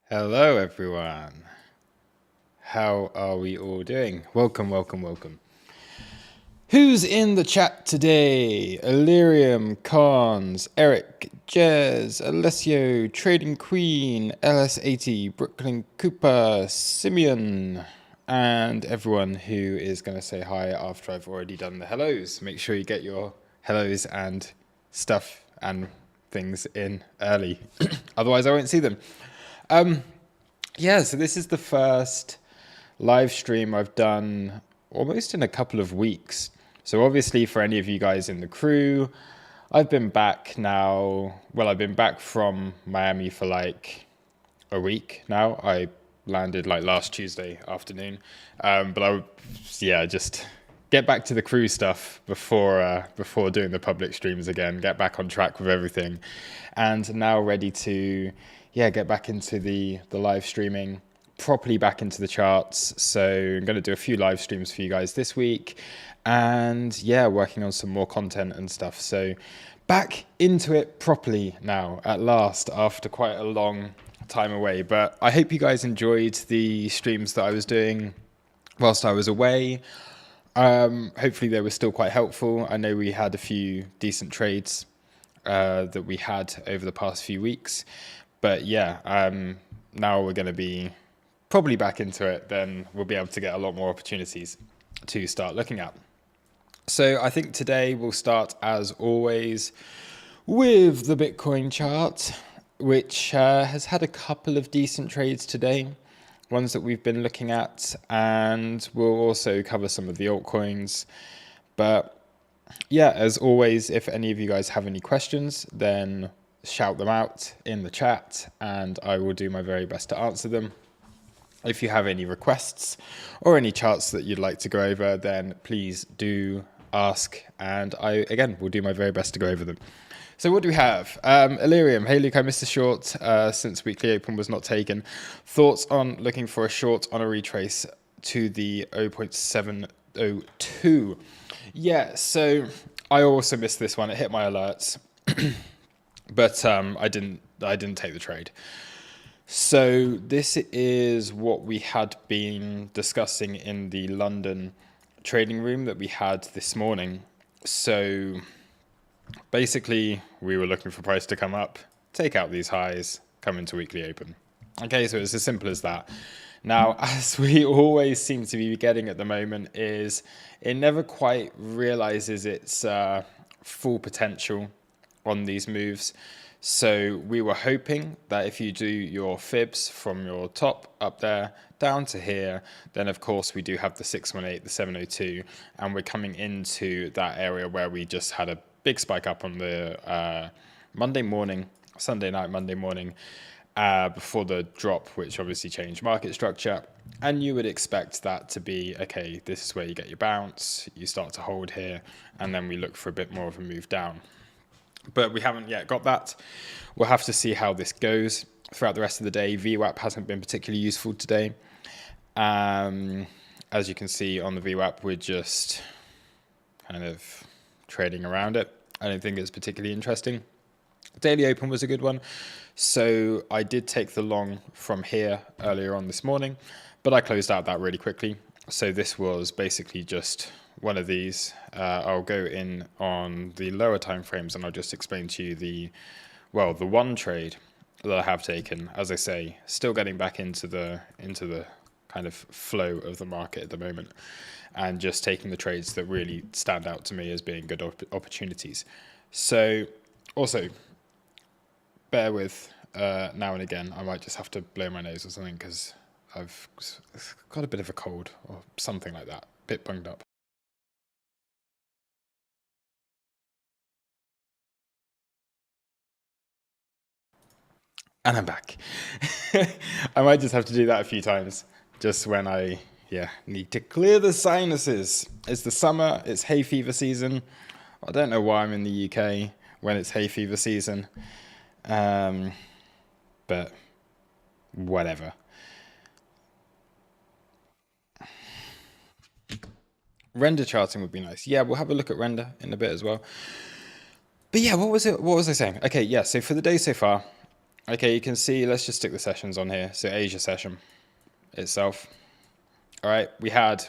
Hello everyone. How are we all doing? Welcome, welcome, welcome. Who's in the chat today? Illyrium, Cons, Eric, Jez, Alessio, Trading Queen, LS80, Brooklyn Cooper, Simeon, and everyone who is going to say hi after I've already done the hellos. Make sure you get your hellos and stuff and things in early. Otherwise I won't see them. Yeah, so this is the first live stream I've done almost in a couple of weeks. So obviously for any of you guys in the crew, I've been back now. Well, I've been back from Miami for like a week now. I landed like last Tuesday afternoon. Just get back to the crew stuff before doing the public streams again, get back on track with everything. And now ready to get back into the live streaming, properly back into the charts. So I'm going to do a few live streams for you guys this week and working on some more content and stuff. So back into it properly now at last after quite a long time away. But I hope you guys enjoyed the streams that I was doing whilst I was away. Hopefully they were still quite helpful. I know we had a few decent trades that we had over the past few weeks. But now we're going to be probably back into it. Then we'll be able to get a lot more opportunities to start looking at. So I think today we'll start, as always, with the Bitcoin chart, which has had a couple of decent trades today, ones that we've been looking at, and we'll also cover some of the altcoins. But as always, if any of you guys have any questions, then shout them out in the chat and I will do my very best to answer them. If you have any requests or any charts that you'd like to go over, then please do ask and I, again, will do my very best to go over them. So what do we have? Illyrium, hey Luke, I missed a short since weekly open was not taken. Thoughts on looking for a short on a retrace to the 0.702? Yeah, so I also missed this one. It hit my alerts. But I didn't take the trade. So this is what we had been discussing in the London trading room that we had this morning. So basically we were looking for price to come up, take out these highs, come into weekly open. Okay, so it's as simple as that. Now, as we always seem to be getting at the moment, is it never quite realizes its full potential on these moves. So we were hoping that if you do your fibs from your top up there down to here, then of course we do have the 618, the 702, and we're coming into that area where we just had a big spike up on the Monday morning, Sunday night, Monday morning, before the drop, which obviously changed market structure. And you would expect that to be, okay, this is where you get your bounce, you start to hold here, and then we look for a bit more of a move down. But we haven't yet got that. We'll have to see how this goes throughout the rest of the day. VWAP hasn't been particularly useful today. As you can see on the VWAP, we're just kind of trading around it. I don't think it's particularly interesting. Daily open was a good one. So I did take the long from here earlier on this morning, but I closed out that really quickly. So this was basically just one of these. I'll go in on the lower time frames and I'll just explain to you the one trade that I have taken. As I say, still getting back into the kind of flow of the market at the moment and just taking the trades that really stand out to me as being good opportunities. So also bear with now and again, I might just have to blow my nose or something because I've got a bit of a cold or something like that, a bit bunged up. And I'm back. I might just have to do that a few times, just when I need to clear the sinuses. It's the summer, it's hay fever season. I don't know why I'm in the UK when it's hay fever season, but whatever. Render charting would be nice. Yeah, we'll have a look at render in a bit as well. But yeah, what was I saying? Okay, yeah, so for the day so far, Okay, you can see, let's just stick the sessions on here. So Asia session itself. All right, we had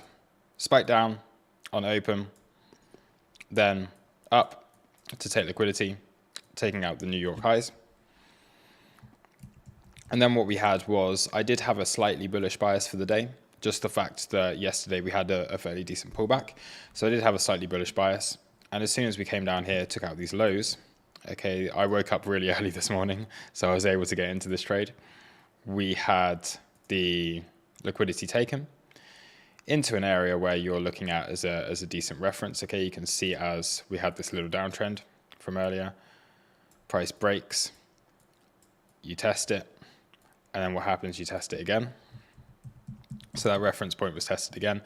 spike down on open, then up to take liquidity, taking out the New York highs. And then what we had was, I did have a slightly bullish bias for the day, just the fact that yesterday we had a fairly decent pullback. So I did have a slightly bullish bias. And as soon as we came down here, took out these lows, okay, I woke up really early this morning, so I was able to get into this trade. We had the liquidity taken into an area where you're looking at as a decent reference. Okay, you can see as we had this little downtrend from earlier, price breaks, you test it, and then what happens, you test it again. So that reference point was tested again,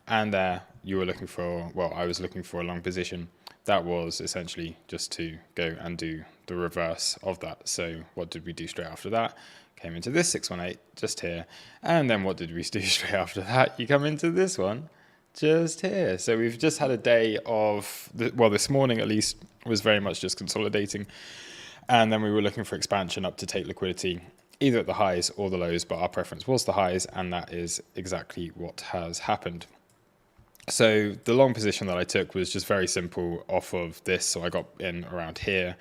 and there you were looking for, well, I was looking for a long position. That was essentially just to go and do the reverse of that. So what did we do straight after that? Came into this 618 just here, and then what did we do straight after that? You come into this one just here. So we've just had a day of, well, this morning at least was very much just consolidating, and then we were looking for expansion up to take liquidity either at the highs or the lows, but our preference was the highs, and that is exactly what has happened. So the long position that I took was just very simple off of this. So I got in around here.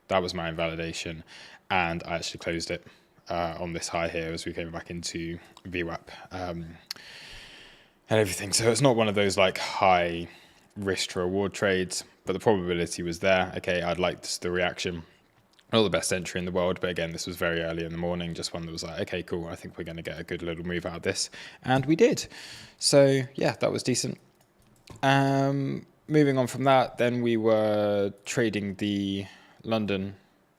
That was my invalidation, and I actually closed it on this high here as we came back into VWAP and everything. So it's not one of those like high risk to reward trades, but the probability was there. Okay, I'd liked the reaction. Not the best entry in the world, but again, this was very early in the morning, just one that was like, okay, cool, I think we're going to get a good little move out of this. And we did. So yeah, that was decent. Moving on from that, then we were trading the London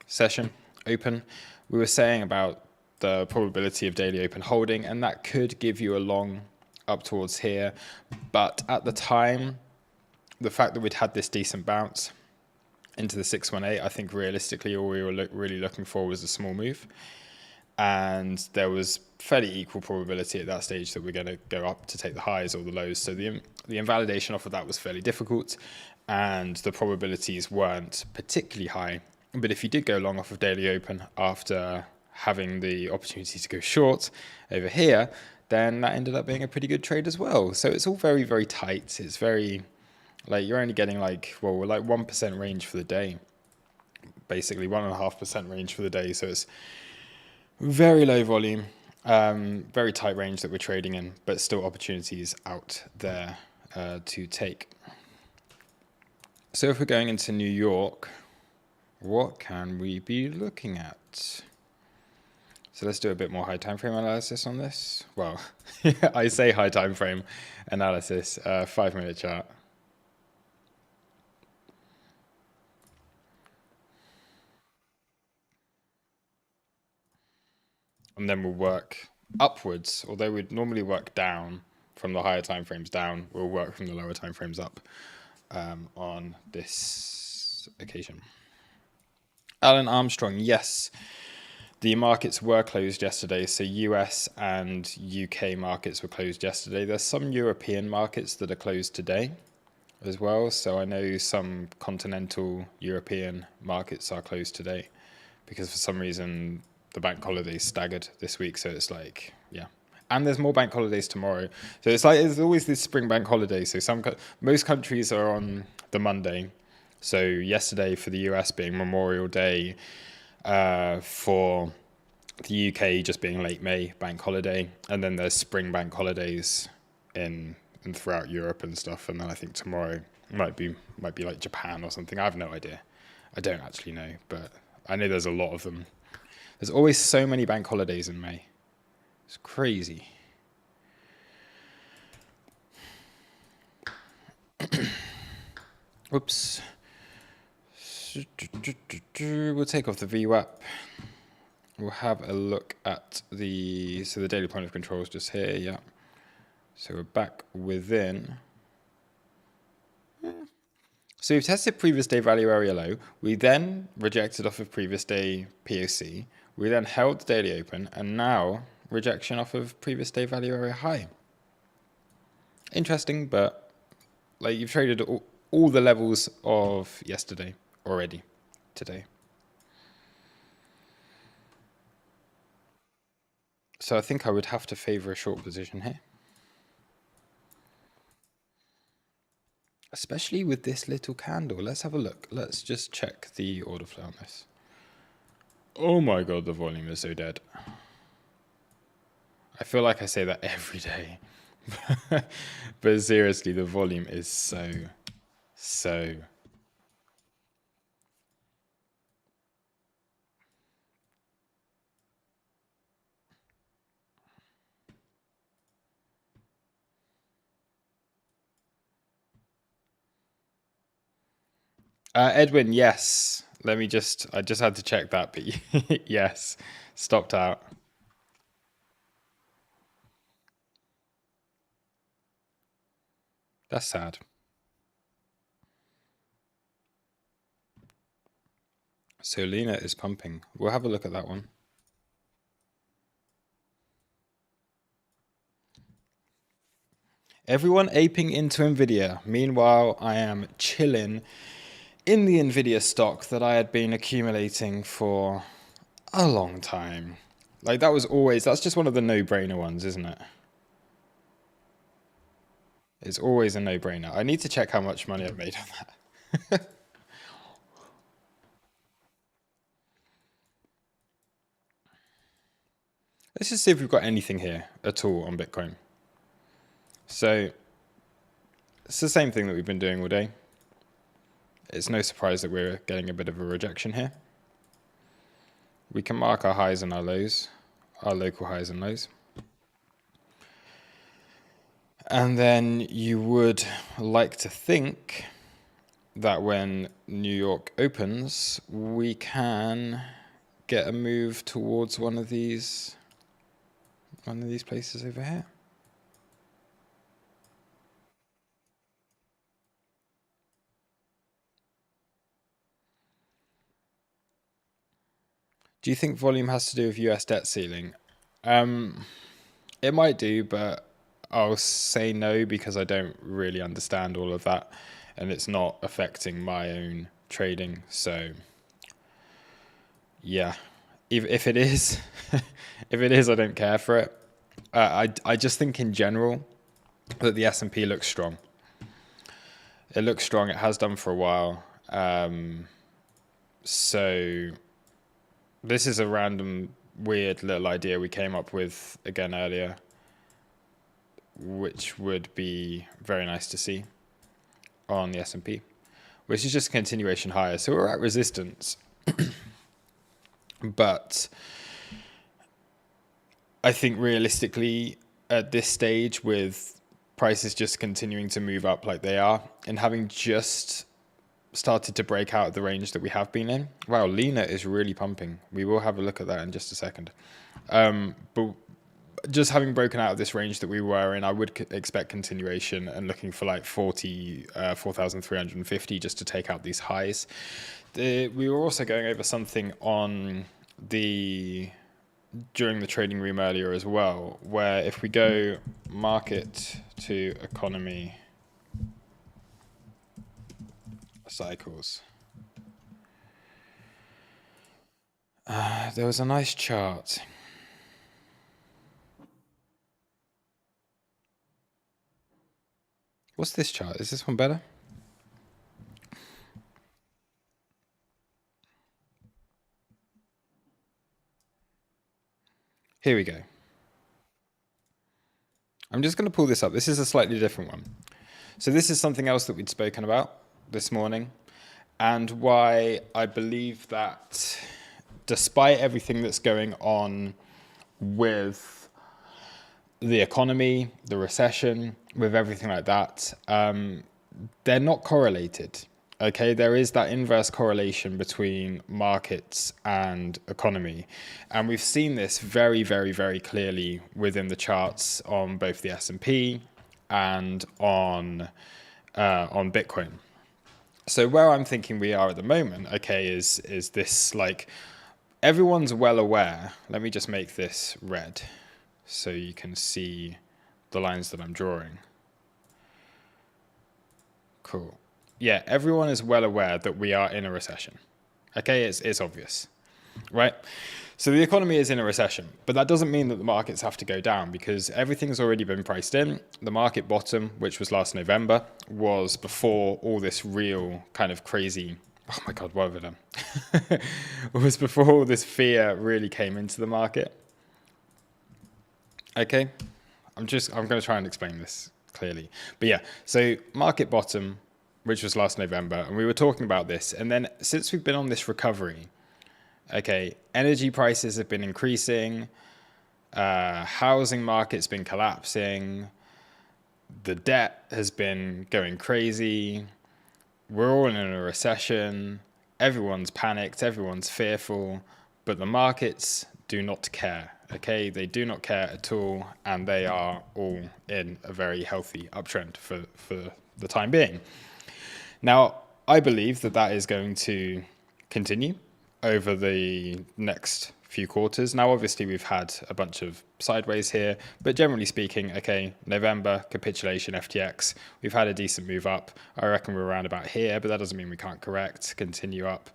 session open. We were saying about the probability of daily open holding, and that could give you a long up towards here. But at the time, the fact that we'd had this decent bounce into the 618, I think realistically all we were really looking for was a small move, and there was fairly equal probability at that stage that we're going to go up to take the highs or the lows. So the invalidation off of that was fairly difficult, and the probabilities weren't particularly high. But if you did go long off of daily open after having the opportunity to go short over here, then that ended up being a pretty good trade as well. So it's all very, very tight. It's very, like, you're only getting like, well, we're like 1% range for the day, basically 1.5% range for the day. So it's very low volume, very tight range that we're trading in, but still opportunities out there to take. So if we're going into New York, what can we be looking at? So let's do a bit more high time frame analysis on this. Well, I say high time frame analysis, 5-minute chart. And then we'll work upwards, although we'd normally work down from the higher time frames down, we'll work from the lower time frames up on this occasion. Alan Armstrong, yes, the markets were closed yesterday. So US and UK markets were closed yesterday. There's some European markets that are closed today as well. So I know some continental European markets are closed today because for some reason the bank holidays staggered this week. So it's like, yeah. And there's more bank holidays tomorrow. So it's like, there's always this spring bank holiday. So most countries are on the Monday. So yesterday for the US being Memorial Day, for the UK just being late May bank holiday. And then there's spring bank holidays in throughout Europe and stuff. And then I think tomorrow might be like Japan or something. I have no idea. I don't actually know, but I know there's a lot of them. There's always so many bank holidays in May. It's crazy. Whoops. We'll take off the VWAP. We'll have a look at so the daily point of control is just here, yeah. So we're back within. So we've tested previous day value area low. We then rejected off of previous day POC. We then held the daily open, and now rejection off of previous day value area high. Interesting, but like you've traded all the levels of yesterday already today. So I think I would have to favor a short position here. Especially with this little candle. Let's have a look. Let's just check the order flow on this. Oh my God, the volume is so dead. I feel like I say that every day. But seriously, the volume is so. Edwin, yes. I just had to check that, but yes, stopped out. That's sad. So Lena is pumping. We'll have a look at that one. Everyone aping into Nvidia. Meanwhile, I am chilling in the Nvidia stock that I had been accumulating for a long time. Like that's just one of the no-brainer ones, isn't it? It's always a no-brainer. I need to check how much money I've made on that. Let's just see if we've got anything here at all on Bitcoin. So it's the same thing that we've been doing all day. It's no surprise that we're getting a bit of a rejection here. We can mark our highs and our lows, our local highs and lows. And then you would like to think that when New York opens, we can get a move towards one of these places over here. Do you think volume has to do with US debt ceiling? It might do, but I'll say no because I don't really understand all of that and it's not affecting my own trading. So yeah, if it is, if it is, I don't care for it. I just think in general that the S&P looks strong. It looks strong. It has done for a while. So this is a random weird little idea we came up with again earlier, which would be very nice to see on the S&P, which is just a continuation higher. So we're at resistance, but I think realistically at this stage with prices just continuing to move up like they are and having just started to break out of the range that we have been in. Wow, Lena is really pumping. We will have a look at that in just a second. But just having broken out of this range that we were in, I would expect continuation and looking for like 4,350 just to take out these highs. We were also going over something on during the trading room earlier as well, where if we go market to economy cycles, there was a nice chart. What's this chart? Is this one better? Here we go. I'm just going to pull this up. This is a slightly different one. So this is something else that we'd spoken about this morning, and why I believe that despite everything that's going on with the economy, the recession, with everything like that, they're not correlated. Okay, there is that inverse correlation between markets and economy. And we've seen this very, very, very clearly within the charts on both the S&P and on Bitcoin. So where I'm thinking we are at the moment, okay, is this like everyone's well aware. Let me just make this red so you can see the lines that I'm drawing. Cool. Yeah, everyone is well aware that we are in a recession. Okay, it's obvious, right? So the economy is in a recession, but that doesn't mean that the markets have to go down, because everything's already been priced in. The market bottom, which was last November, was before all this real kind of crazy, oh my God, what have I done? It was before all this fear really came into the market. Okay, I'm going to try and explain this clearly. But yeah, so market bottom, which was last November, and we were talking about this. And then since we've been on this recovery, okay, energy prices have been increasing, housing market's been collapsing, the debt has been going crazy, we're all in a recession, everyone's panicked, everyone's fearful, but the markets do not care, okay? They do not care at all, and they are all in a very healthy uptrend for the time being. Now, I believe that that is going to continue over the next few quarters. Now, obviously, we've had a bunch of sideways here, but generally speaking, okay, November, capitulation, FTX, we've had a decent move up. I reckon we're around about here, but that doesn't mean we can't correct, continue up,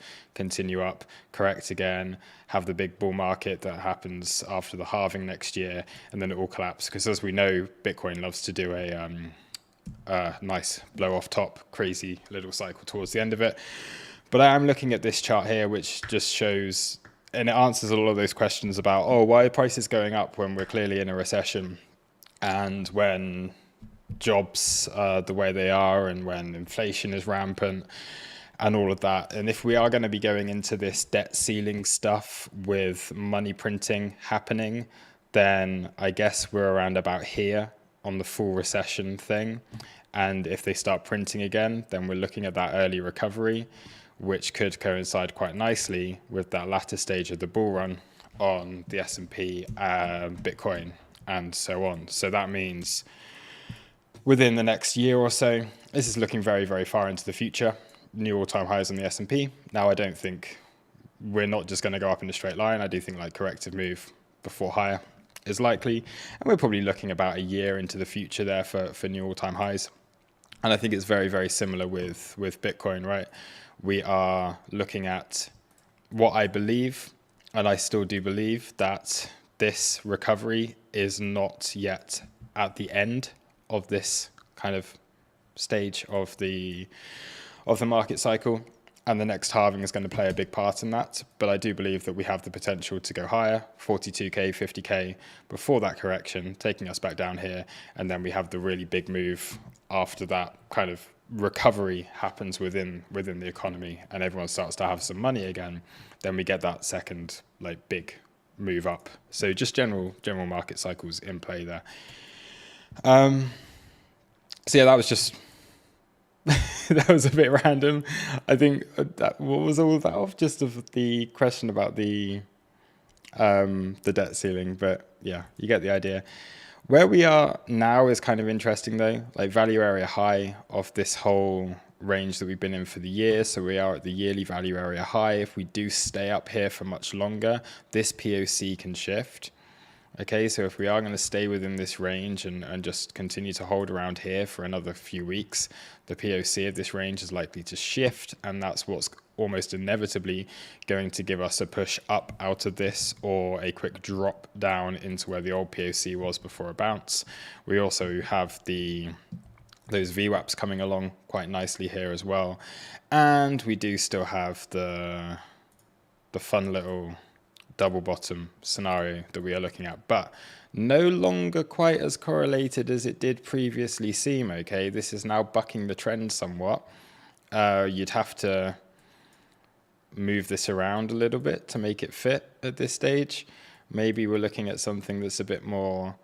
correct again, have the big bull market that happens after the halving next year, and then it all collapse. Because as we know, Bitcoin loves to do a nice blow off top, crazy little cycle towards the end of it. But I am looking at this chart here, which just shows, and it answers a lot of those questions about, oh, why are prices going up when we're clearly in a recession, and when jobs are the way they are, and when inflation is rampant, and all of that. And if we are going to be going into this debt ceiling stuff with money printing happening, then I guess we're around about here on the full recession thing. And if they start printing again, then we're looking at that early recovery, which could coincide quite nicely with that latter stage of the bull run on the S&P, Bitcoin, and so on. So that means within the next year or so, this is looking very, very far into the future. New all-time highs on the S&P. Now, I don't think we're not just going to go up in a straight line. I do think like corrective move before higher is likely. And we're probably looking about a year into the future there for new all-time highs. And I think it's very, very similar with Bitcoin, right? We are looking at what I believe, and I still do believe, that this recovery is not yet at the end of this kind of stage of the market cycle, and the next halving is going to play a big part in that. But I do believe that we have the potential to go higher, 42k, 50k, before that correction, taking us back down here, and then we have the really big move after that kind of recovery happens within the economy, and everyone starts to have some money again. Then we get that second like big move up. So just general market cycles in play there. So yeah, that was just that was a bit random. I think that, what was all that of? Just of the question about the debt ceiling, but yeah, you get the idea. Where we are now is kind of interesting though, like value area high of this whole range that we've been in for the year. So we are at the yearly value area high. If we do stay up here for much longer, this POC can shift. Okay, so if we are going to stay within this range and just continue to hold around here for another few weeks, the POC of this range is likely to shift, and that's what's almost inevitably going to give us a push up out of this, or a quick drop down into where the old POC was before a bounce. We also have those VWAPs coming along quite nicely here as well, and we do still have the fun little double bottom scenario that we are looking at, but no longer quite as correlated as it did previously seem. Okay, this is now bucking the trend somewhat. You'd have to move this around a little bit to make it fit at this stage. Maybe we're looking at something that's a bit more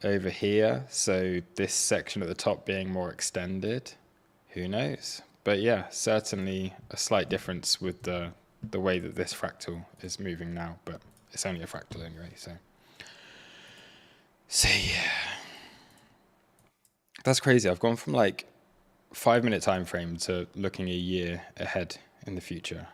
over here, so this section at the top being more extended. Who knows? But yeah, certainly a slight difference with the way that this fractal is moving now, but it's only a fractal anyway, so yeah, that's crazy. I've gone from like 5-minute time frame to looking a year ahead in the future.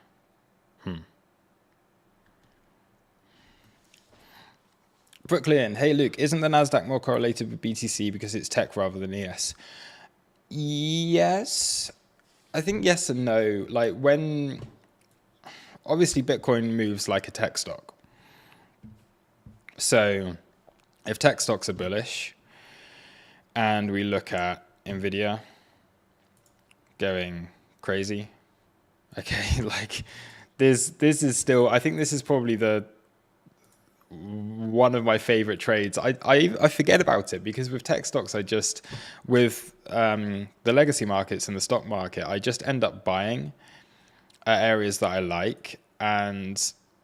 Brooklyn, hey Luke, isn't the Nasdaq more correlated with BTC because it's tech rather than ES? Yes, I think yes and no. Like when obviously Bitcoin moves like a tech stock, So if tech stocks are bullish and we look at Nvidia going crazy, okay, like this is still, I think this is probably the one of my favorite trades. I forget about it because with tech stocks, with the legacy markets and the stock market, I just end up buying at areas that I like. And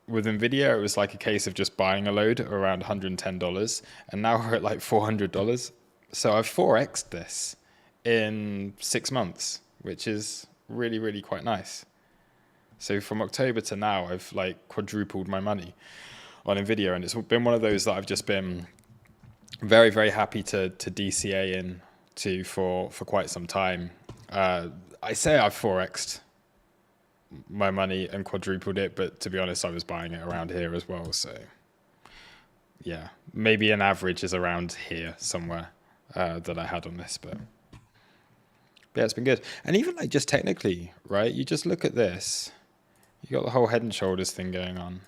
with Nvidia, it was like a case of just buying a load around $110, and now we're at like $400. So I've Forexed this in 6 months, which is really, really quite nice. So from October to now, I've like quadrupled my money on Nvidia, and it's been one of those that I've just been very, very happy to DCA into for quite some time. I say I've Forexed my money and quadrupled it, but to be honest, I was buying it around here as well. So yeah, maybe an average is around here somewhere that I had on this, but yeah, it's been good. And even like just technically, right? You just look at this, you got the whole head and shoulders thing going on.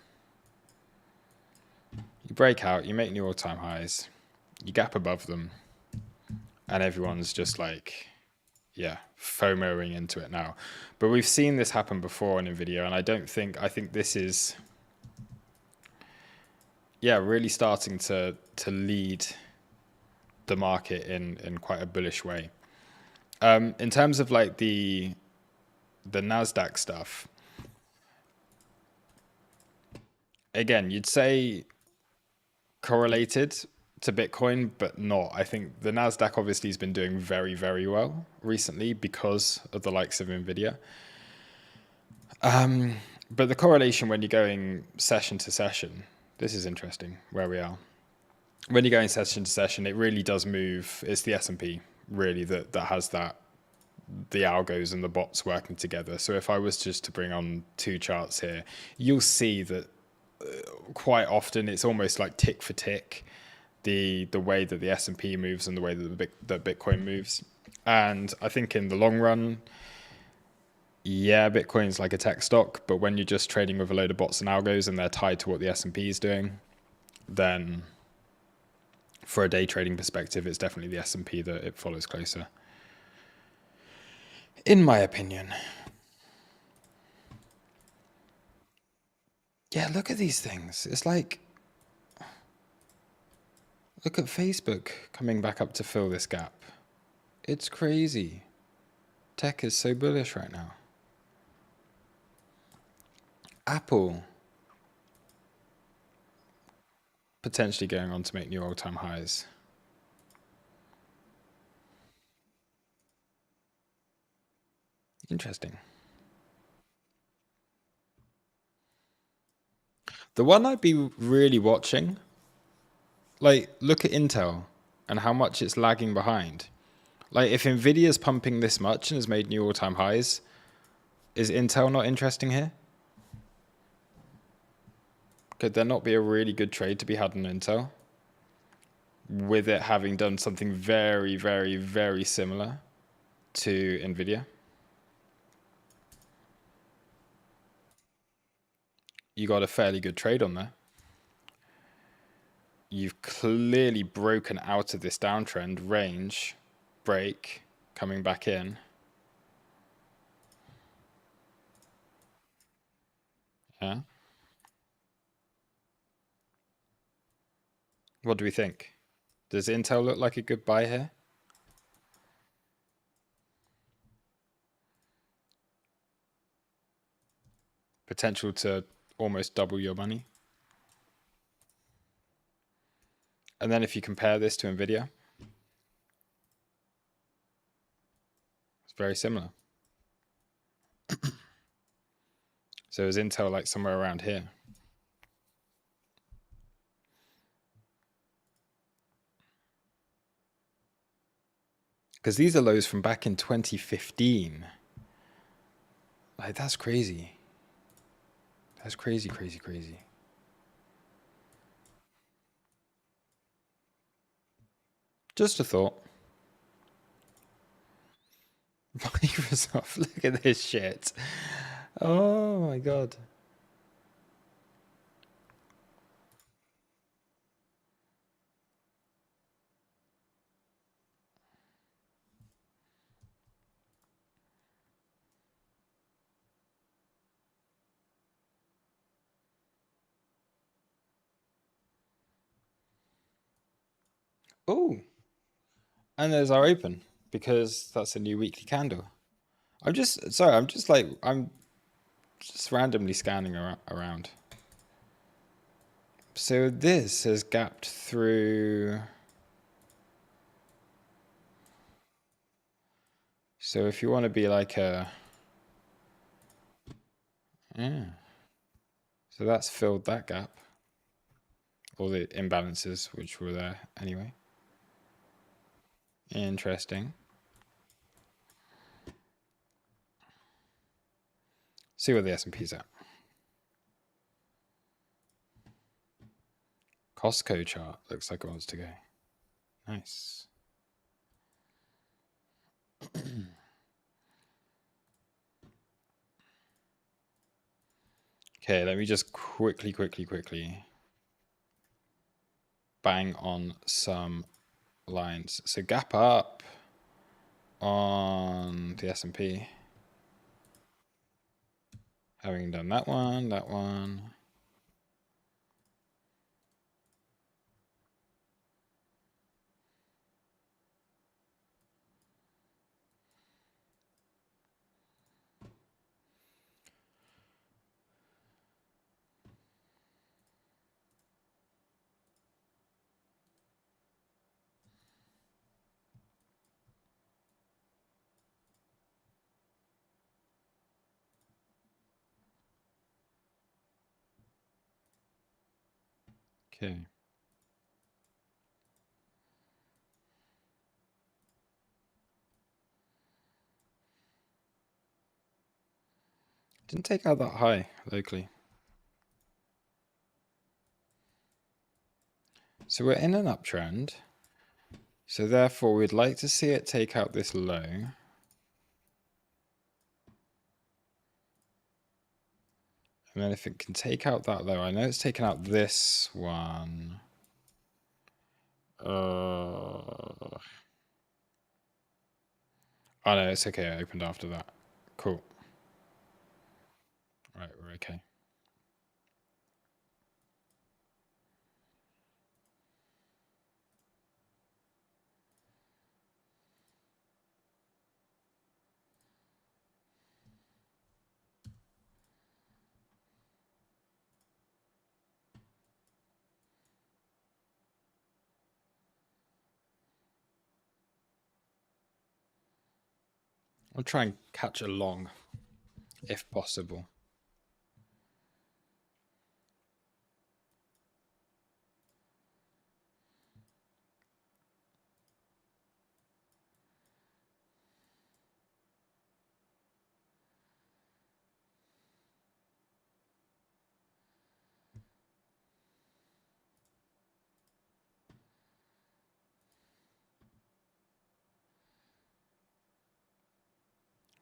You break out, you make new all-time highs, you gap above them, and everyone's just like, yeah, FOMOing into it now. But we've seen this happen before in Nvidia, and I think this is, yeah, really starting to lead the market in quite a bullish way. In terms of like the NASDAQ stuff, again, you'd say correlated to Bitcoin, but not. I think the Nasdaq obviously has been doing very, very well recently because of the likes of Nvidia. But the correlation when you're going session to session, this is interesting where we are. When you're going session to session, it really does move. It's the S&P really that has that, the algos and the bots working together. So if I was just to bring on two charts here, you'll see that quite often it's almost like tick for tick, the way that the S&P moves and the way that Bitcoin moves. And I think in the long run, yeah, Bitcoin's like a tech stock, but when you're just trading with a load of bots and algos and they're tied to what the S&P is doing, then for a day trading perspective, it's definitely the S&P that it follows closer, in my opinion. Yeah, look at these things. It's like, look at Facebook coming back up to fill this gap. It's crazy. Tech is so bullish right now. Apple potentially going on to make new all-time highs. Interesting. The one I'd be really watching, like, look at Intel and how much it's lagging behind. Like, if Nvidia's pumping this much and has made new all-time highs, is Intel not interesting here? Could there not be a really good trade to be had on Intel, with it having done something very, very, very similar to Nvidia? You got a fairly good trade on there. You've clearly broken out of this downtrend range, break, coming back in. Yeah. What do we think? Does Intel look like a good buy here? Potential to almost double your money. And then if you compare this to Nvidia, it's very similar. So is Intel like somewhere around here? Because these are lows from back in 2015. Like, that's crazy. That's crazy, crazy, crazy. Just a thought. Microsoft, look at this shit. Oh my God. Oh, and there's our open because that's a new weekly candle. I'm just I'm just randomly scanning around. So this has gapped through. So if you want to be like a, yeah. So that's filled that gap. All the imbalances which were there anyway. Interesting. See where the S&P's at. Costco chart looks like it wants to go. Nice. Okay, let me just quickly bang on some lines. So gap up on the S&P. Having done that one. Okay. Didn't take out that high locally. So we're in an uptrend. So therefore we'd like to see it take out this low. And then if it can take out that low, I know it's taken out this one. Oh no, it's okay. I opened after that. Cool. Right, we're okay. I'll try and catch a long, if possible.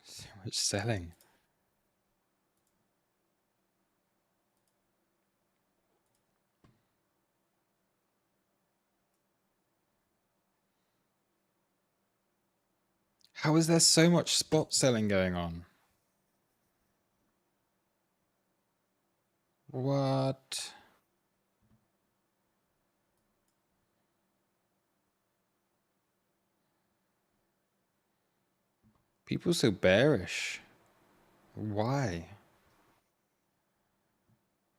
So much selling. How is there so much spot selling going on? What? People so bearish. Why?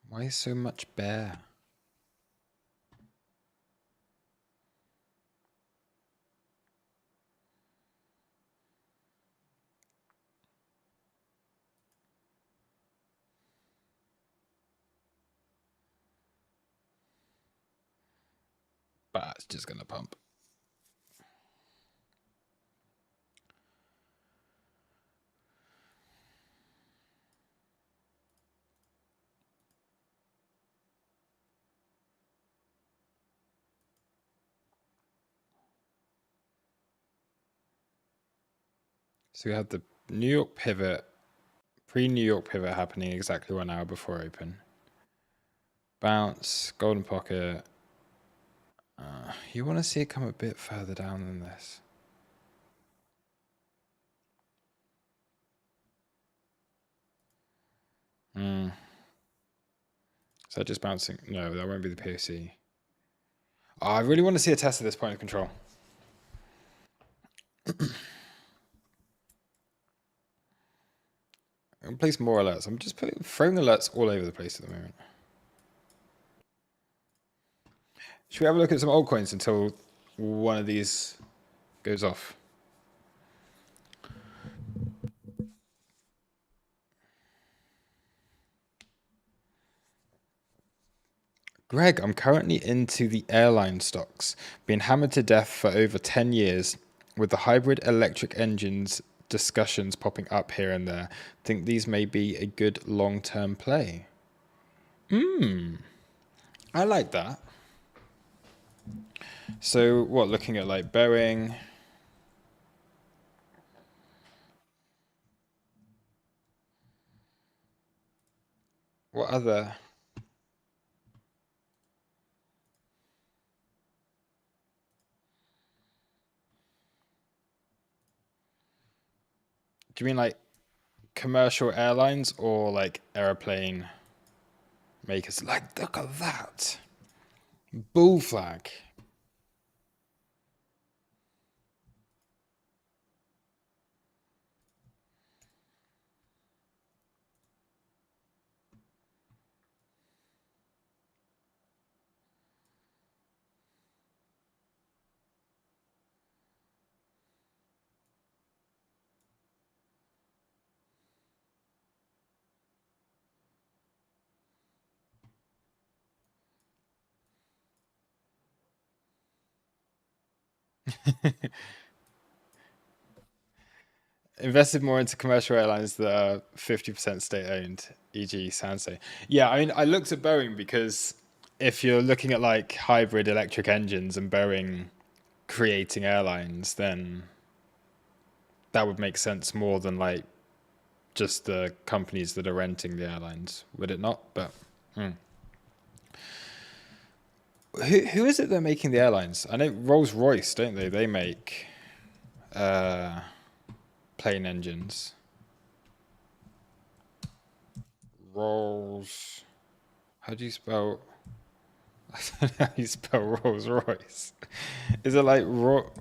Why so much bear? But it's just gonna pump. So we had the New York pivot, pre-New York pivot happening exactly 1 hour before open. Bounce, golden pocket. You want to see it come a bit further down than this. Is that just bouncing? No, that won't be the POC. I really want to see a test of this point of control. I'm gonna place more alerts. I'm just throwing alerts all over the place at the moment. Should we have a look at some altcoins until one of these goes off? Greg, I'm currently into the airline stocks, been hammered to death for over 10 years with the hybrid electric engines discussions popping up here and there. Think these may be a good long-term play. I like that. So what, looking at like Boeing? What other? Do you mean like commercial airlines or like airplane makers? Like, look at that. Bull flag. Invested more into commercial airlines that are 50% state owned, e.g. Sansei. Yeah, I mean, I looked at Boeing because if you're looking at like hybrid electric engines and Boeing creating airlines, then that would make sense more than like just the companies that are renting the airlines, would it not? But who is it they're making the airlines? I know Rolls-Royce, don't they? They make plane engines. Rolls. How do you spell? I don't know how you spell Rolls Royce. Is it like Rolls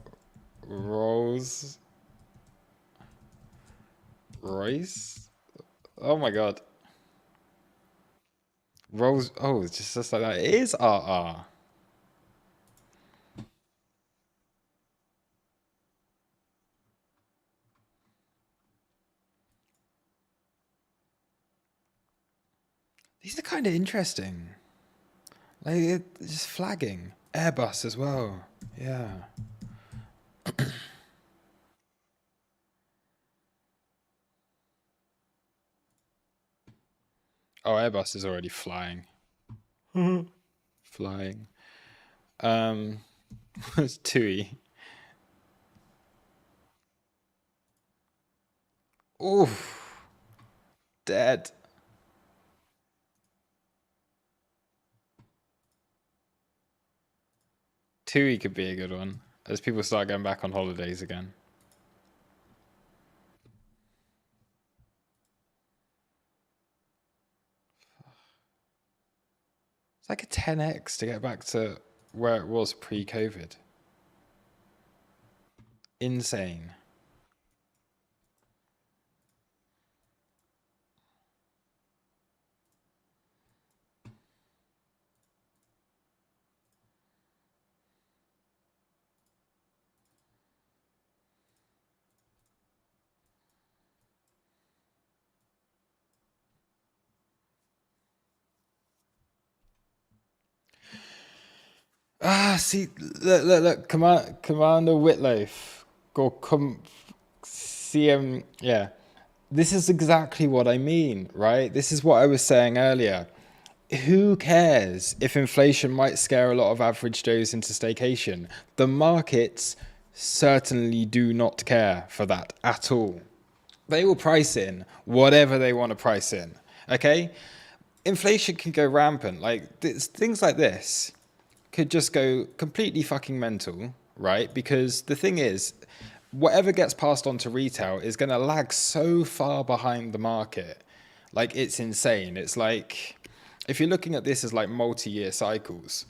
Royce? Oh my god. Rolls. Oh, it's just like that. It is RR. These are kind of interesting. Like it's just flagging. Airbus as well. Yeah. Oh, Airbus is already flying. Flying. Um, it's TUI. Oof, dead. TUI could be a good one as people start going back on holidays again. It's like a 10x to get back to where it was pre-COVID. Insane. Ah, see, look, Commander Whitloaf, or CM, yeah. This is exactly what I mean, right? This is what I was saying earlier. Who cares if inflation might scare a lot of average Joes into staycation? The markets certainly do not care for that at all. They will price in whatever they want to price in. Okay? Inflation can go rampant. Like things like this could just go completely fucking mental, right? Because the thing is, whatever gets passed on to retail is going to lag so far behind the market. Like it's insane. It's like if you're looking at this as like multi-year cycles,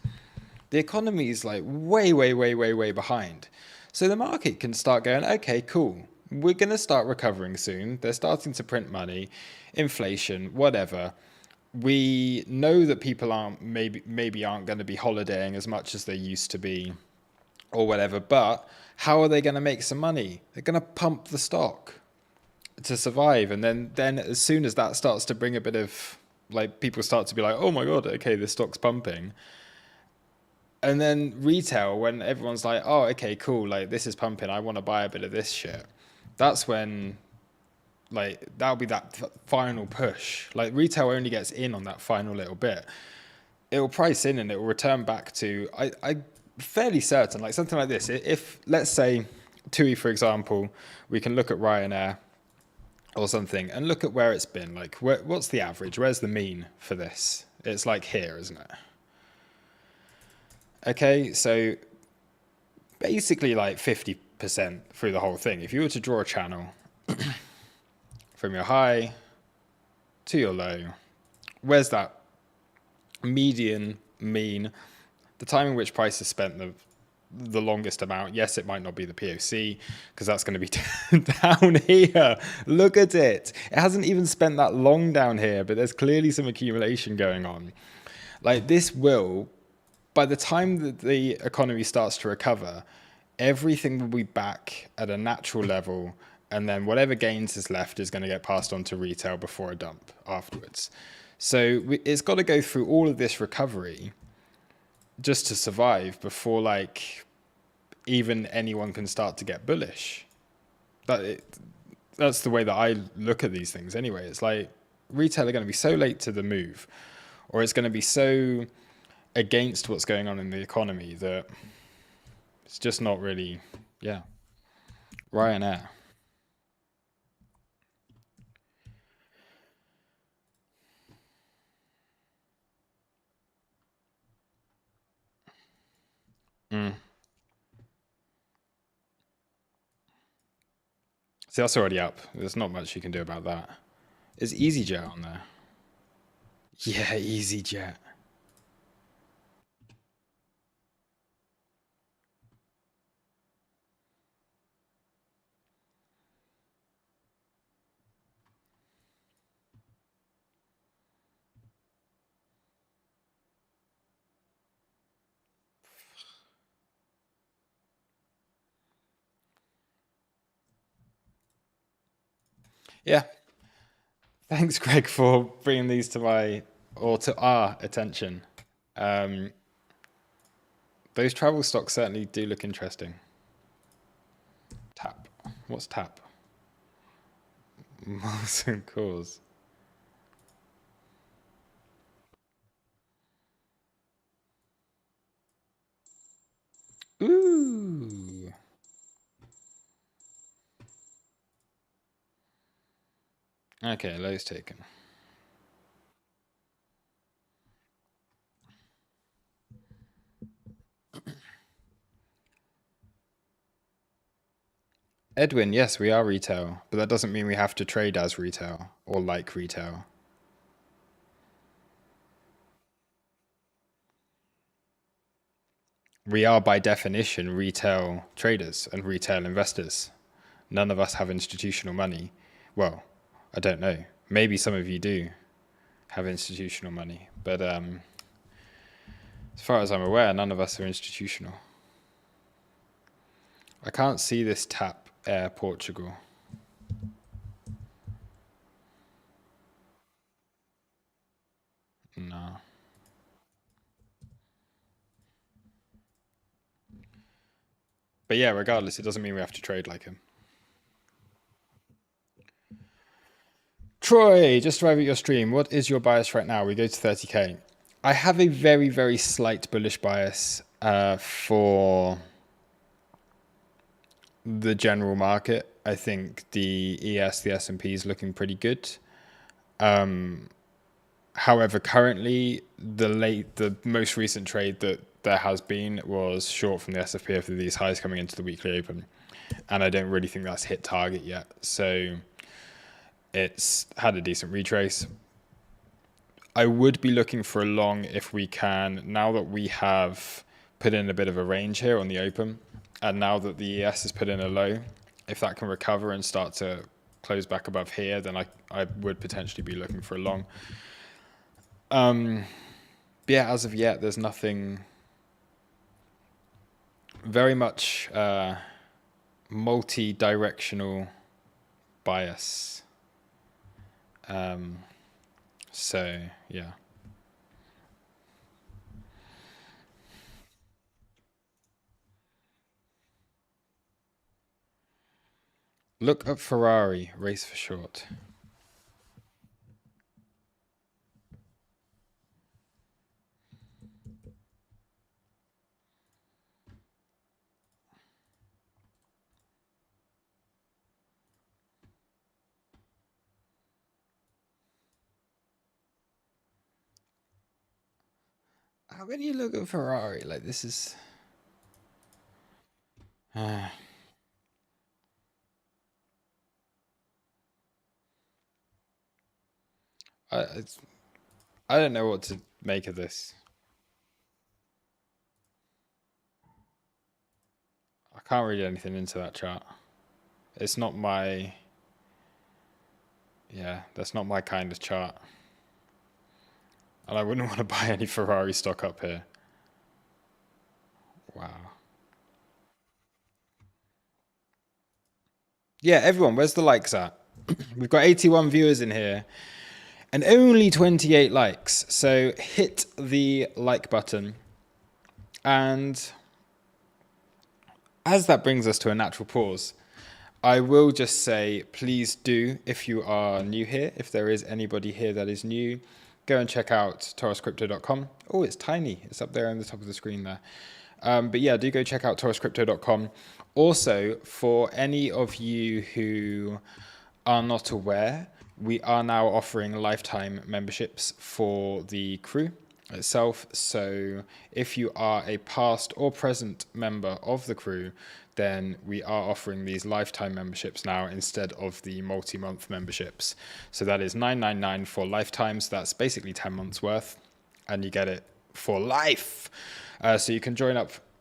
The economy is like way, way, way, way, way behind. So the market can start going, okay, cool. We're going to start recovering soon. They're starting to print money, inflation, whatever. We know that people aren't maybe aren't going to be holidaying as much as they used to be or whatever, but how are they going to make some money? They're going to pump the stock to survive. And then as soon as that starts to bring a bit of, like, people start to be like, oh my God, okay, this stock's pumping. And then retail, when everyone's like, oh, okay, cool, like this is pumping, I want to buy a bit of this shit. That's when, like, that'll be that final push. Like, retail only gets in on that final little bit. It'll price in and it will return back to, I'm fairly certain, like something like this. If, let's say, TUI, for example, we can look at Ryanair or something and look at where it's been. Like, what's the average? Where's the mean for this? It's like here, isn't it? Okay, so basically like 50% through the whole thing. If you were to draw a channel from your high to your low, where's that median mean? The time in which price has spent the longest amount. Yes, it might not be the POC because that's going to be down here. Look at it. It hasn't even spent that long down here, but there's clearly some accumulation going on. Like, this will, by the time that the economy starts to recover, everything will be back at a natural level, and then whatever gains is left is going to get passed on to retail before a dump afterwards. So it's got to go through all of this recovery just to survive before, like, even anyone can start to get bullish. That's the way that I look at these things anyway. It's like retail are going to be so late to the move, or it's going to be so against what's going on in the economy that it's just not really, yeah. Ryanair. Mm. See, that's already up. There's not much you can do about that. Is EasyJet on there? Yeah, EasyJet. Yeah. Thanks, Greg, for bringing these to our attention. Um, those travel stocks certainly do look interesting. Tap. What's tap? Molson Coors. Ooh. Okay, low's taken. Edwin, yes, we are retail, but that doesn't mean we have to trade as retail or like retail. We are by definition retail traders and retail investors. None of us have institutional money. Well, I don't know. Maybe some of you do have institutional money, but as far as I'm aware, none of us are institutional. I can't see this tap Air Portugal. No. But yeah, regardless, it doesn't mean we have to trade like him. Troy, just arrived at your stream. What is your bias right now? We go to 30K. I have a very, very slight bullish bias for the general market. I think the the S&P is looking pretty good. However, currently the most recent trade that there has been was short from the S&P after these highs coming into the weekly open, and I don't really think that's hit target yet. So it's had a decent retrace. I would be looking for a long if we can. Now that we have put in a bit of a range here on the open. And now that the ES has put in a low, if that can recover and start to close back above here, then I would potentially be looking for a long. Yeah, as of yet, there's nothing very much multi-directional bias. So, yeah. Look up Ferrari, race for short. When you look at Ferrari, like this is... I don't know what to make of this. I can't read anything into that chart. It's not my... Yeah, that's not my kind of chart. And I wouldn't want to buy any Ferrari stock up here. Wow. Yeah, everyone, where's the likes at? We've got 81 viewers in here and only 28 likes. So hit the like button. And as that brings us to a natural pause, I will just say, please do, if you are new here, if there is anybody here that is new, go and check out toroscrypto.com. Oh, it's tiny. It's up there on the top of the screen there. But yeah, do go check out toroscrypto.com. Also, for any of you who are not aware, we are now offering lifetime memberships for the crew itself. So if you are a past or present member of the crew, then we are offering these lifetime memberships now instead of the multi-month memberships. So that is $9.99 for lifetime. So that's basically 10 months worth, and you get it for life. So you can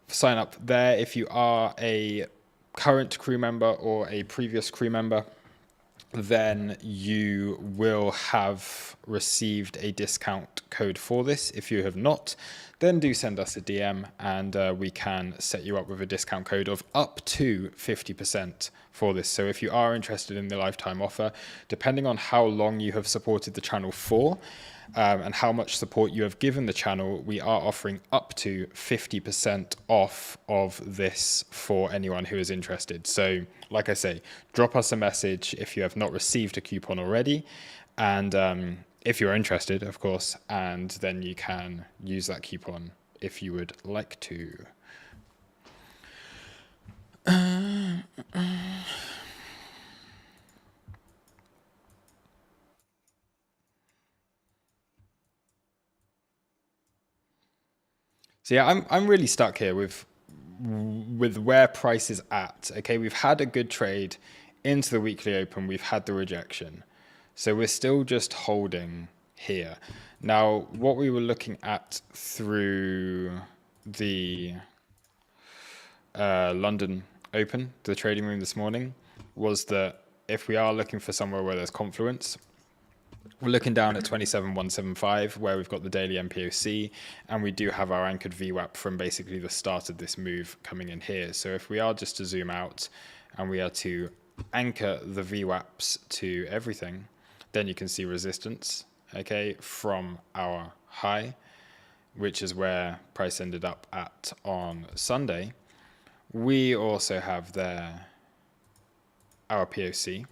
sign up there if you are a current crew member or a previous crew member. Then you will have received a discount code for this. If you have not, then do send us a DM and we can set you up with a discount code of up to 50% for this. So if you are interested in the lifetime offer, depending on how long you have supported the channel for, and how much support you have given the channel, we are offering up to 50% off of this for anyone who is interested. So like I say, drop us a message if you have not received a coupon already, and if you're interested, of course, and then you can use that coupon if you would like to. So yeah, I'm really stuck here with where price is at. Okay, we've had a good trade into the weekly open. We've had the rejection. So we're still just holding here. Now, what we were looking at through the London Open, the trading room this morning, was that if we are looking for somewhere where there's confluence, we're looking down at 27,175, where we've got the daily MPOC, and we do have our anchored VWAP from basically the start of this move coming in here. So if we are just to zoom out and we are to anchor the VWAPs to everything, then you can see resistance, okay, from our high, which is where price ended up at on Sunday. We also have there our POC.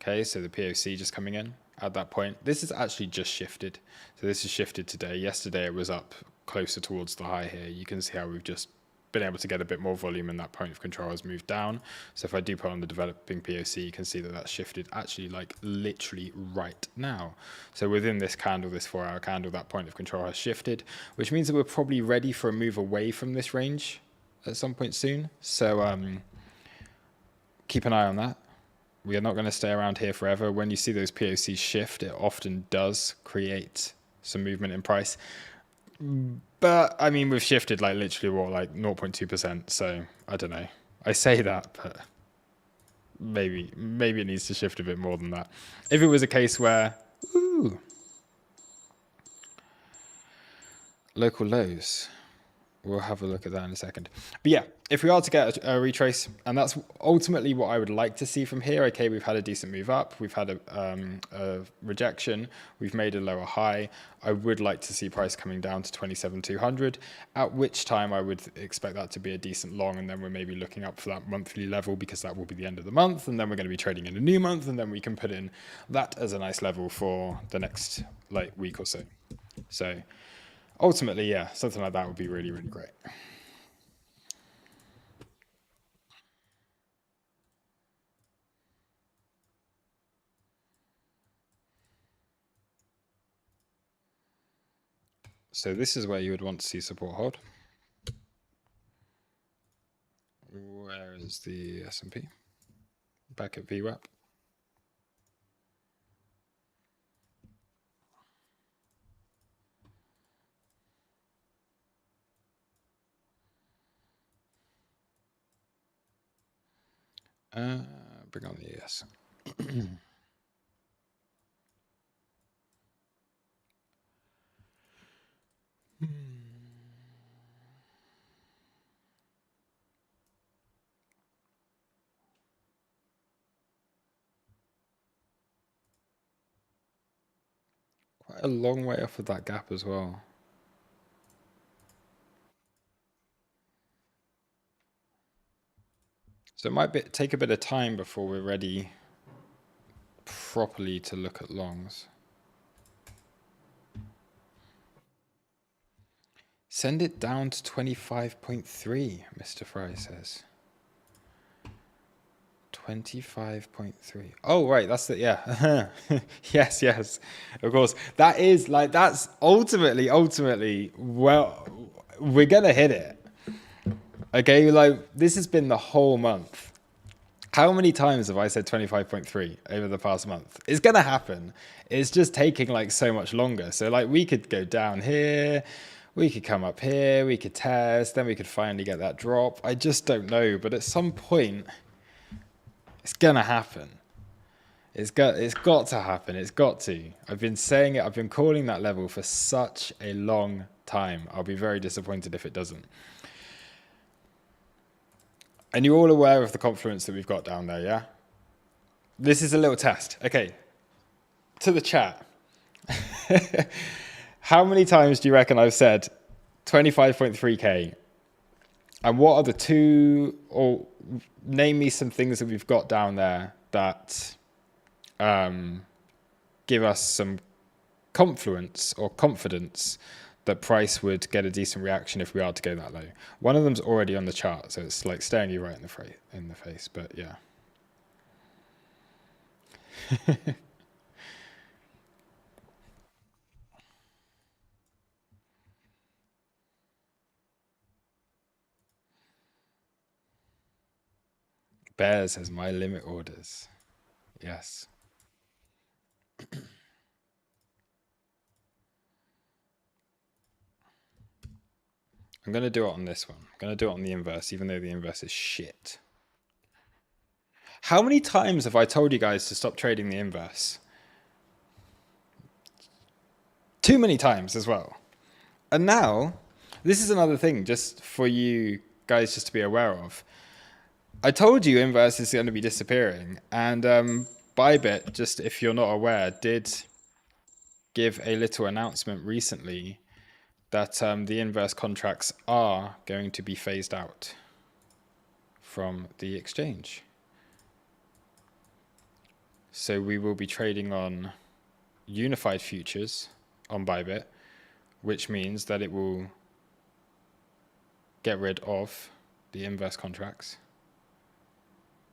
Okay, so the POC just coming in at that point. This is actually just shifted. So this is shifted today. Yesterday it was up closer towards the high here. You can see how we've just been able to get a bit more volume and that point of control has moved down. So if I do put on the developing POC, you can see that that's shifted actually like literally right now. So within this candle, this 4-hour candle, that point of control has shifted, which means that we're probably ready for a move away from this range at some point soon. So keep an eye on that. We are not going to stay around here forever. When you see those POCs shift, it often does create some movement in price. But I mean, we've shifted like literally what, like 0.2%. So I don't know. I say that, but maybe it needs to shift a bit more than that. If it was a case where, ooh, local lows. We'll have a look at that in a second. But yeah, if we are to get a retrace, and that's ultimately what I would like to see from here. Okay, we've had a decent move up. We've had a rejection. We've made a lower high. I would like to see price coming down to 27,200, at which time I would expect that to be a decent long. And then we're maybe looking up for that monthly level, because that will be the end of the month. And then we're going to be trading in a new month. And then we can put in that as a nice level for the next like week or so. So ultimately, yeah, something like that would be really, really great. So this is where you would want to see support hold. Where is the S&P? Back at VWAP. Bring on the ES. Quite a long way off of that gap as well. So it might take a bit of time before we're ready properly to look at longs. Send it down to 25.3, Mr. Fry says. 25.3. Oh, right. That's the, yeah. Yes, yes. Of course. That is like, that's ultimately, well, we're going to hit it. Okay. Like, this has been the whole month. How many times have I said 25.3 over the past month? It's going to happen. It's just taking like so much longer. So like we could go down here. We could come up here. We could test. Then we could finally get that drop. I just don't know. But at some point, it's gonna happen. It's got to happen. It's got to. I've been saying it. I've been calling that level for such a long time. I'll be very disappointed if it doesn't. And you're all aware of the confluence that we've got down there, yeah? This is a little test. Okay. To the chat. How many times do you reckon I've said 25.3K? And what are the two, or name me some things that we've got down there that give us some confluence or confidence that price would get a decent reaction if we are to go that low. One of them's already on the chart, so it's like staring you right in the face, but yeah. Bears has my limit orders. Yes. I'm going to do it on this one. I'm going to do it on the inverse, even though the inverse is shit. How many times have I told you guys to stop trading the inverse? Too many times as well. And now, this is another thing just for you guys just to be aware of. I told you inverse is going to be disappearing. And Bybit, just if you're not aware, did give a little announcement recently that the inverse contracts are going to be phased out from the exchange. So we will be trading on unified futures on Bybit, which means that it will get rid of the inverse contracts,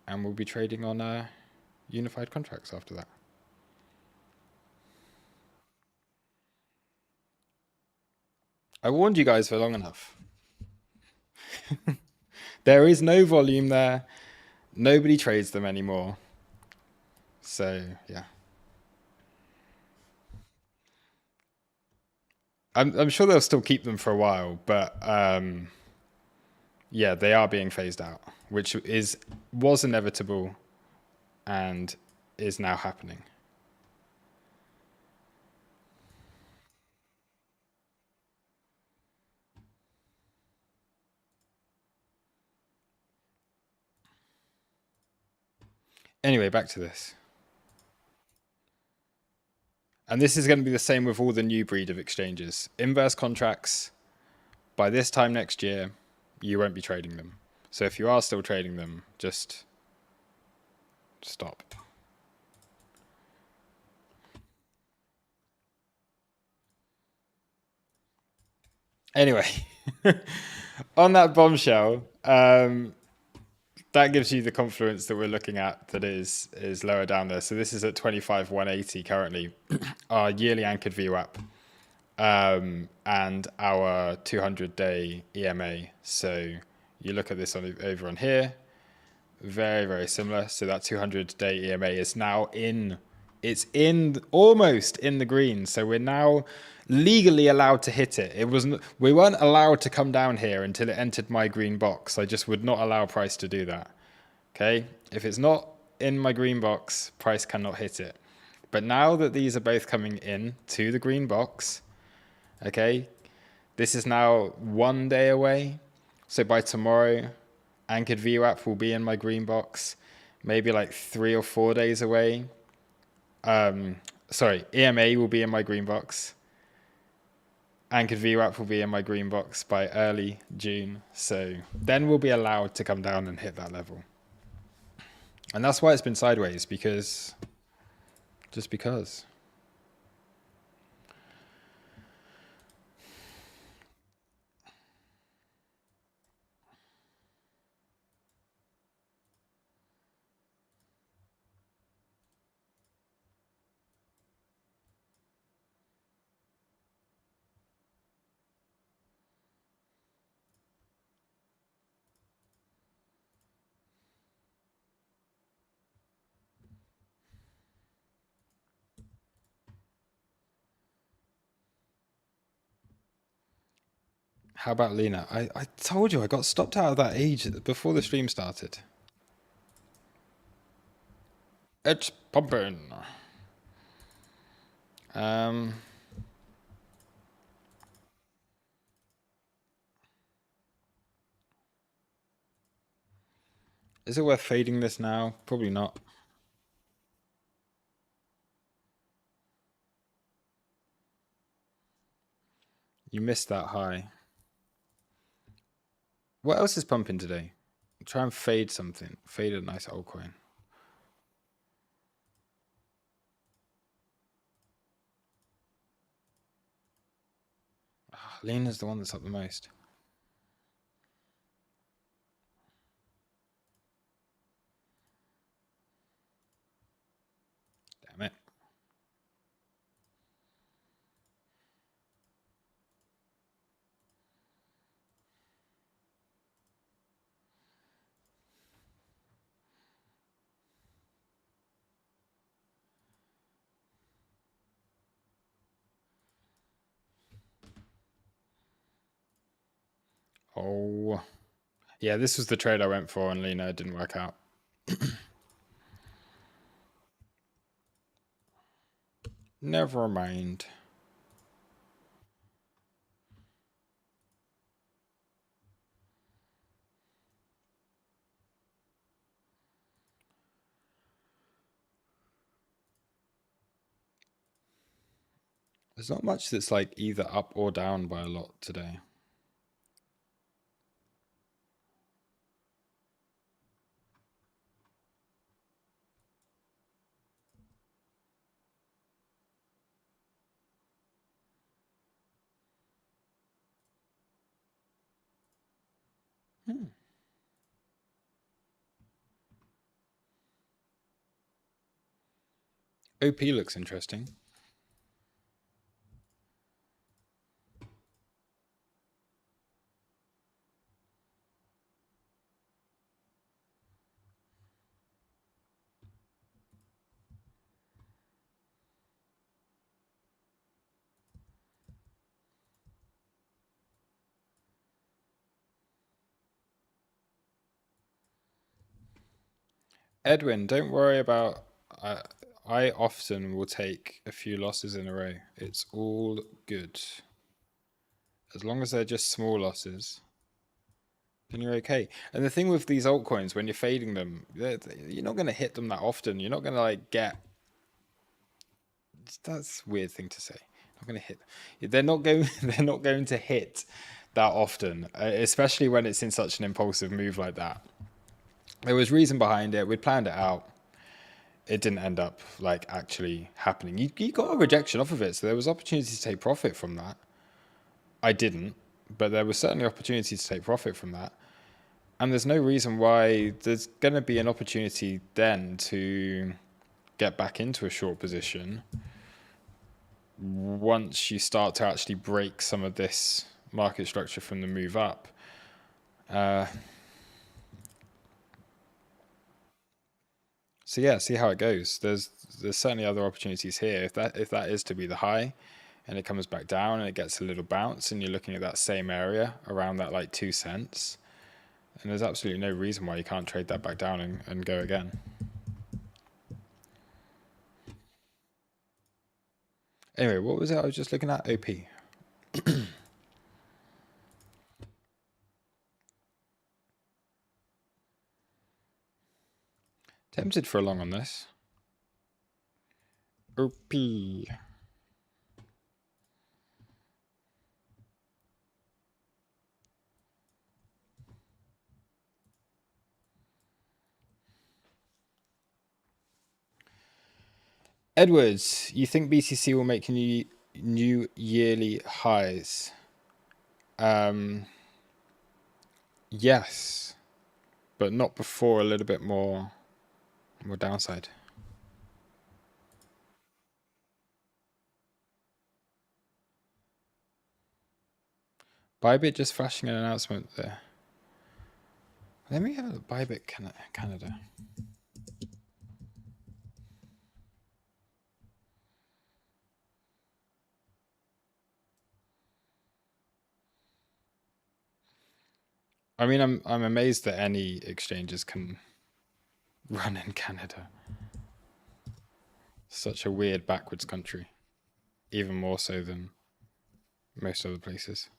and we'll be trading on unified contracts after that. I warned you guys for long enough. There is no volume there. Nobody trades them anymore. So, yeah. I'm sure they'll still keep them for a while, but yeah, they are being phased out, which was inevitable and is now happening. Anyway, back to this. And this is going to be the same with all the new breed of exchanges. Inverse contracts, by this time next year, you won't be trading them. So if you are still trading them, just stop. Anyway, on that bombshell, that gives you the confluence that we're looking at that is lower down there. So this is at 25,180 currently, our yearly anchored VWAP, and our 200-day EMA. So you look at this over on here, very, very similar. So that 200-day EMA is now almost in the green. So we're now legally allowed to hit it. We weren't allowed to come down here until it entered my green box. I just would not allow price to do that. Okay. If it's not in my green box, price cannot hit it. But now that these are both coming in to the green box, okay, this is now 1 day away. So by tomorrow, anchored VWAP will be in my green box, maybe like 3 or 4 days away. EMA will be in my green box. Anchored VWAP will be in my green box by early June. So then we'll be allowed to come down and hit that level. And that's why it's been sideways, just because. How about Lena? I told you I got stopped out of that age before the stream started. It's pumping. Is it worth fading this now? Probably not. You missed that high. What else is pumping today? Try and fade something. Fade a nice altcoin. Lena's the one that's up the most. Damn it. Oh. Yeah, this was the trade I went for on Lena. It didn't work out. Never mind. There's not much that's like either up or down by a lot today. OP looks interesting. Edwin, don't worry about. I often will take a few losses in a row. It's all good. As long as they're just small losses, then you're okay. And the thing with these altcoins, when you're fading them, you're not going to hit them that often. You're not going to like get. That's a weird thing to say. Not going to hit. They're not going. They're not going to hit that often, especially when it's in such an impulsive move like that. There was reason behind it. We'd planned it out. It didn't end up like actually happening. You got a rejection off of it, so there was opportunity to take profit from that. I didn't, but there was certainly opportunity to take profit from that. And there's no reason why there's going to be an opportunity then to get back into a short position once you start to actually break some of this market structure from the move up. So yeah, see how it goes. There's certainly other opportunities here. If that is to be the high, and it comes back down and it gets a little bounce, and you're looking at that same area around that like 2 cents, and there's absolutely no reason why you can't trade that back down and go again. Anyway, what was it I was just looking at? OP. Tempted for a long on this. OP. Edwards, you think BTC will make new yearly highs? Yes, but not before a little bit more downside. Bybit just flashing an announcement there. Let me have a Bybit Canada. I mean, I'm amazed that any exchanges can run in Canada. Such a weird backwards country, even more so than most other places.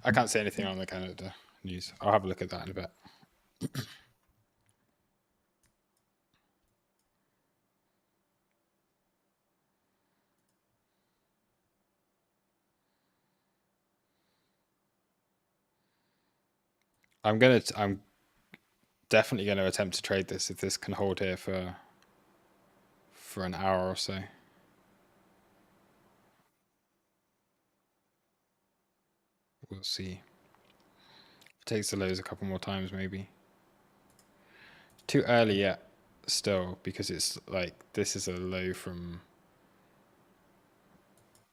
I can't say anything on the Canada news. I'll have a look at that in a bit. I'm definitely gonna attempt to trade this if this can hold here for an hour or so. We'll see. It takes the lows a couple more times, maybe. Too early yet, still, because it's like this is a low from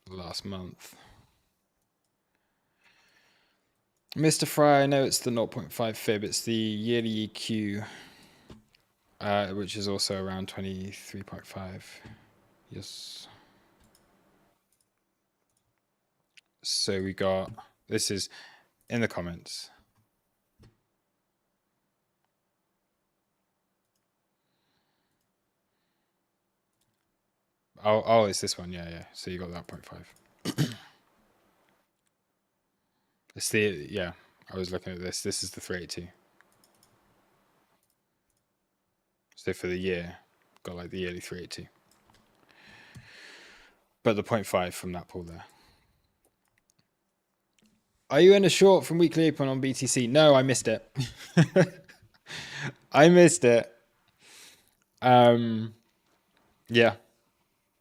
last month. Mr. Fry, I know it's the 0.5 fib. It's the yearly EQ, which is also around 23.5. Yes. So we got, this is in the comments. Oh, it's this one. Yeah. So you got that 0.5. It's the, yeah, I was looking at this. This is the 382. So for the year, got like the yearly 382. But the 0.5 from that pool there. Are you in a short from weekly open on BTC? No, I missed it. I missed it. Yeah.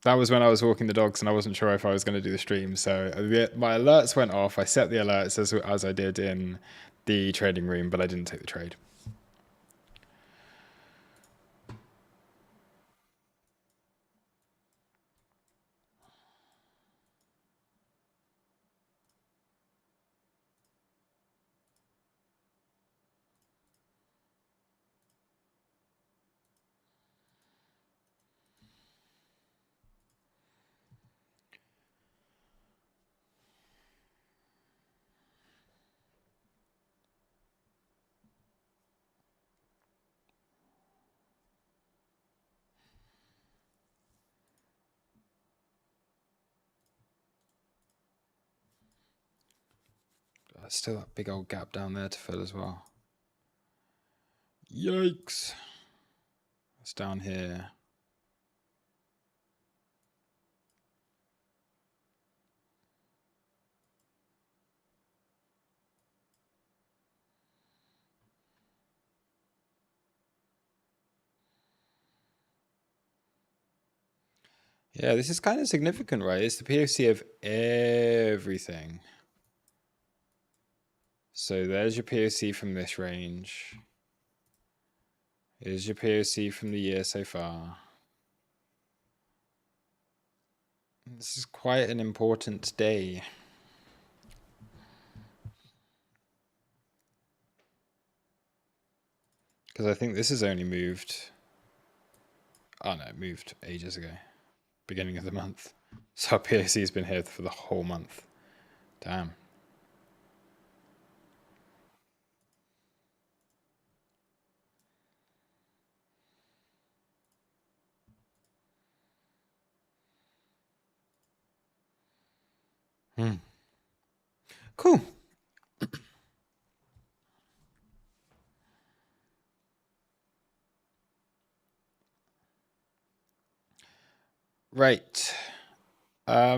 That was when I was walking the dogs and I wasn't sure if I was going to do the stream. So my alerts went off. I set the alerts as I did in the trading room, but I didn't take the trade. There's still that big old gap down there to fill as well. Yikes. It's down here. Yeah, this is kind of significant, right? It's the POC of everything. So there's your POC from this range. Here's your POC from the year so far. This is quite an important day. Because I think this has only moved... Oh no, it moved ages ago. Beginning of the month. So our POC has been here for the whole month. Damn. Cool. Right. I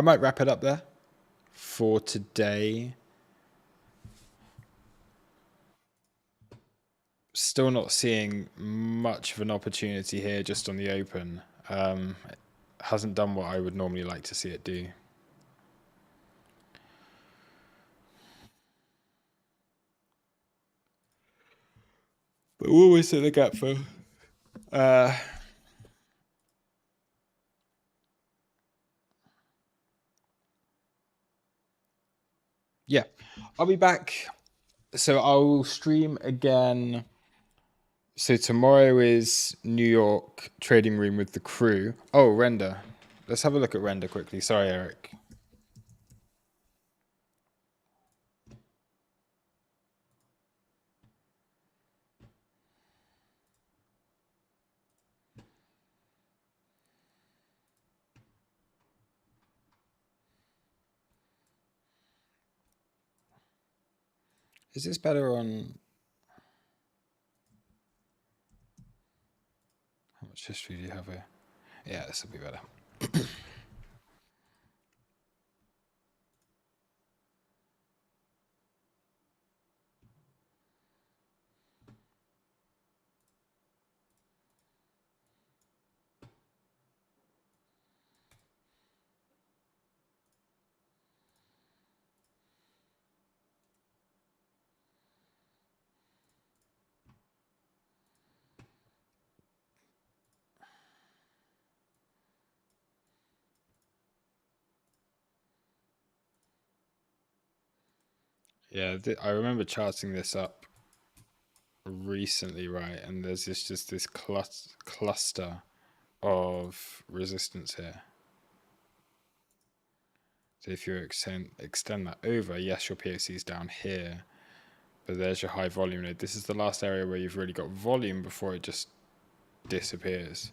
might wrap it up there for today. Still not seeing much of an opportunity here just on the open. It hasn't done what I would normally like to see it do. But we'll always hit the gap for... yeah, I'll be back. So I'll stream again. So tomorrow is New York trading room with the crew. Oh, render. Let's have a look at render quickly. Sorry, Eric. Is this better on... How much history do you have here? Yeah, this will be better. Yeah, I remember charting this up recently, right? And there's just this cluster of resistance here. So if you extend that over, yes, your POC is down here, but there's your high volume node. This is the last area where you've really got volume before it just disappears.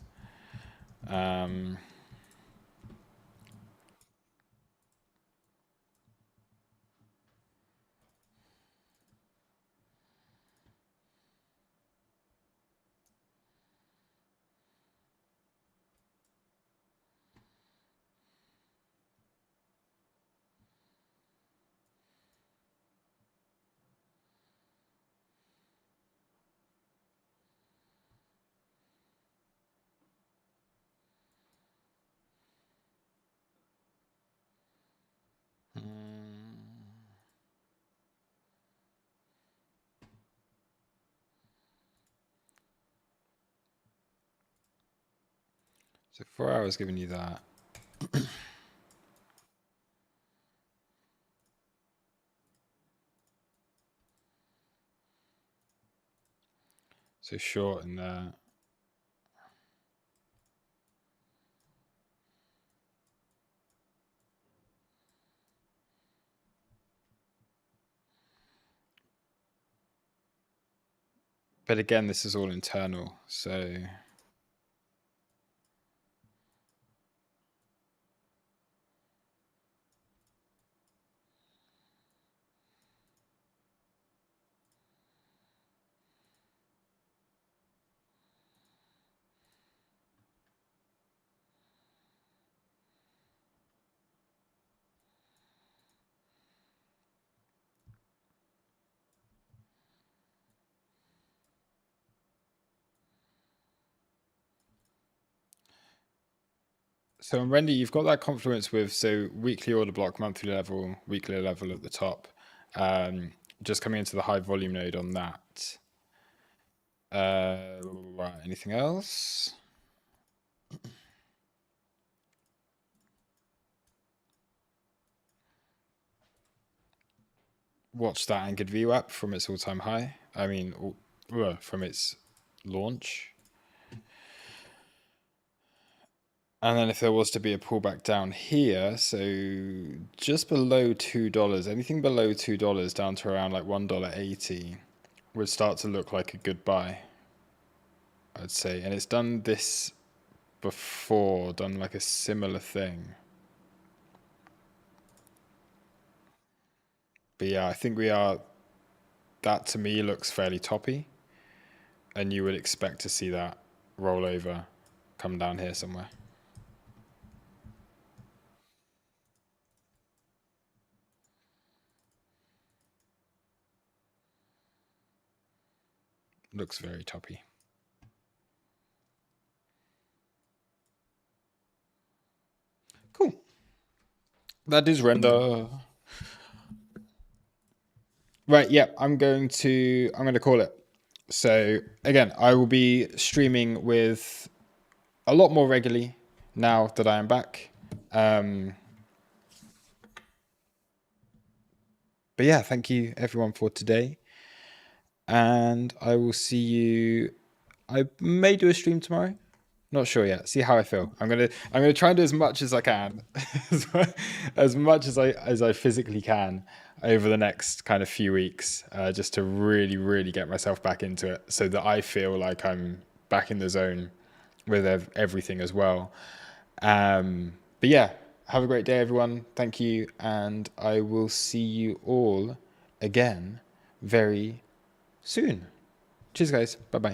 So 4 hours giving you that. So short in there. But again, this is all internal, so... So on Render, you've got that confluence with weekly order block, monthly level, weekly level at the top. Just coming into the high volume node on that. Right, anything else? Watch that anchored VWAP from its all-time high. I mean, from its launch. And then if there was to be a pullback down here, so just below $2, anything below $2 down to around like $1.80 would start to look like a good buy, I'd say. And it's done this before, done like a similar thing. But yeah, I think that to me looks fairly toppy. And you would expect to see that roll over, come down here somewhere. Looks very toppy. Cool. That is Render. Right, yeah, I'm going to call it. So again, I will be streaming with a lot more regularly now that I am back. But yeah, thank you everyone for today. And I will see you. I may do a stream tomorrow. Not sure yet. See how I feel. I'm gonna try and do as much as I can, as much as I physically can over the next kind of few weeks, just to really get myself back into it, so that I feel like I'm back in the zone with everything as well. But yeah, have a great day, everyone. Thank you, and I will see you all again very soon. Cheers, guys. Bye bye.